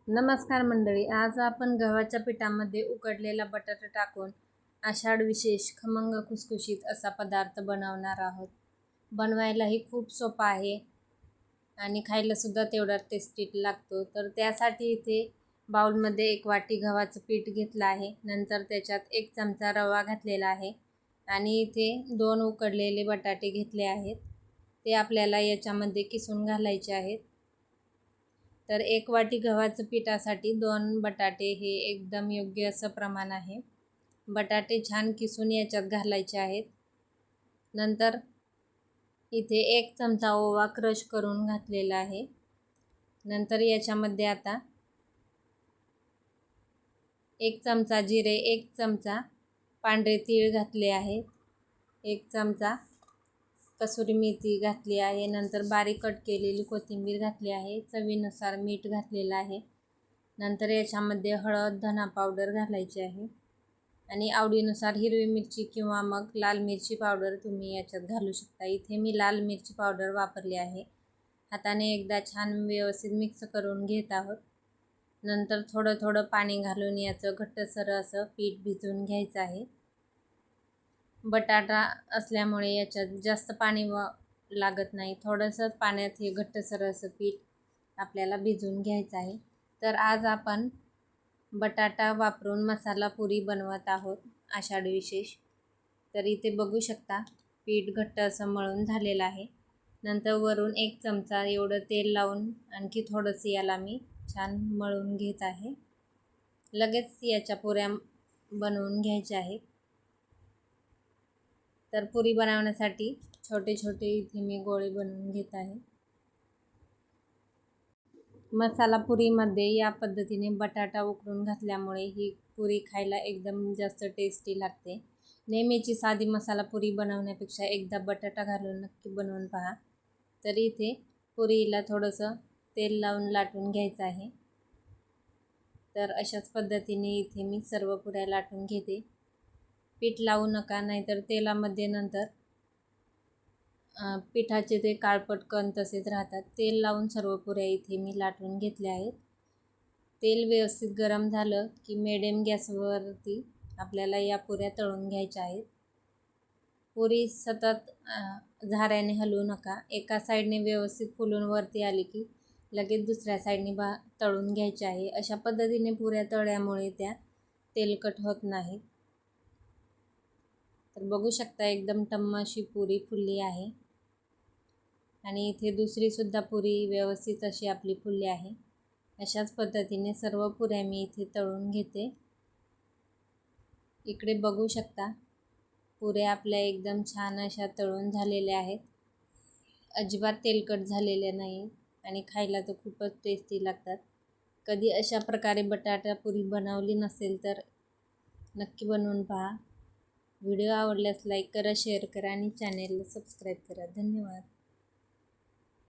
नमस्कार मंडळी, आज आपण गव्हाच्या पिठामध्ये उकडलेला बटाटा टाकून आषाढ विशेष खमंग खुसखुशीत असा पदार्थ बनवणार आहोत। बनवायलाही खूप सोपा आहे आणि खायलासुद्धा तेवढा टेस्टी लागतो। तर त्यासाठी इथे बाउलमध्ये 1 वाटी गव्हाचं पीठ घेतलं आहे। नंतर त्याच्यात 1 चमचा रवा घातलेला आहे आणि इथे 2 उकडलेले बटाटे घेतले आहेत। ते आपल्याला याच्यामध्ये किसून घालायचे आहेत। तर 1 वाटी गव्हाचं पिठासाठी 2 बटाटे हे एकदम योग्य असं प्रमाण आहे। बटाटे छान किसून याच्यात घालायचे आहेत। नंतर इथे 1 चमचा ओवा क्रश करून घातलेला आहे। नंतर याच्यामध्ये आता 1 चमचा जिरे, 1 चमचा पांढरे तीळ घातले आहेत, 1 चमचा कसुरी मेथी घातली आहे। नंतर बारीक कट केलेली कोथिंबीर घातली आहे। चवीनुसार मीठ घातलेलं आहे। नंतर याच्यामध्ये हळद, धना पावडर घालायची आहे आणि आवडीनुसार हिरवी मिरची किंवा मग लाल मिरची पावडर तुम्ही याच्यात घालू शकता। इथे मी लाल मिरची पावडर वापरली आहे। हाताने एकदा छान व्यवस्थित मिक्स करून घेत आहोत। नंतर थोडं थोडं पाणी घालून याचं घट्टसर असं पीठ भिजवून घ्यायचं आहे। बटाटा असल्यामुळे याच्यात जास्त पाणी लागत नाही। थोडंसं पाण्यात हे घट्टसर असं पीठ आपल्याला भिजवून घ्यायचं आहे। तर आज आपण बटाटा वापरून मसाला पुरी बनवत आहोत आषाढ विशेष। तर इथे बघू शकता पीठ घट्ट असं मळून झालेलं आहे। नंतर वरून 1 चमचा एवढं तेल लावून आणखी थोडंसं याला मी छान मळून घेत आहे। लगेच याच्या पुऱ्या बनवून घ्यायच्या आहेत। तर पुरी बनवण्यासाठी छोटे छोटे इथे मी गोळे बनवून घेत आहे। मसाला पुरीमध्ये या पद्धतीने बटाटा उकडून घातल्यामुळे ही पुरी खायला एकदम जास्त टेस्टी लागते। नेहमीची साधी मसाला पुरी बनवण्यापेक्षा एकदा बटाटा घालून नक्की बनवून पहा। तर इथे पुरीला थोडंसं तेल लावून लाटून घ्यायचं आहे। तर अशाच पद्धतीने इथे मी सर्व पुऱ्या लाटून घेते। पीठ लावू नका, नाहीतर तेलामध्ये नंतर पिठाचे ते काळपट कण तसेच राहतात। तेल लावून सर्व पुऱ्या इथे मी लाटून घेतल्या आहेत। तेल व्यवस्थित गरम झालं की मिडियम गॅसवरती आपल्याला या पुऱ्या तळून घ्यायच्या आहेत। पुरी सतत झाऱ्याने हलवू नका। एका साईडने व्यवस्थित फुलून वरती आली की लगेच दुसऱ्या साईडने तळून घ्यायची आहे। अशा पद्धतीने पुऱ्या तळल्यामुळे त्या तेलकट होत नाहीत। तर बघू शकता एकदम टम्म अशी पुरी फुलली आहे आणि इथे दुसरीसुद्धा पुरी व्यवस्थित अशी आपली फुलली आहे। अशाच पद्धतीने सर्व पुऱ्या मी इथे तळून घेते। इकडे बघू शकता पुऱ्या आपल्या एकदम छान अशा तळून झालेल्या आहेत। अजिबात तेलकट झालेल्या नाही आणि खायला तर खूपच टेस्टी लागतात। कधी अशा प्रकारे बटाटा पुरी बनवली नसेल तर नक्की बनवून पहा। व्हिडिओ आवडल्यास लाईक करा, शेअर करा आणि चॅनेलला सबस्क्राईब करा। धन्यवाद।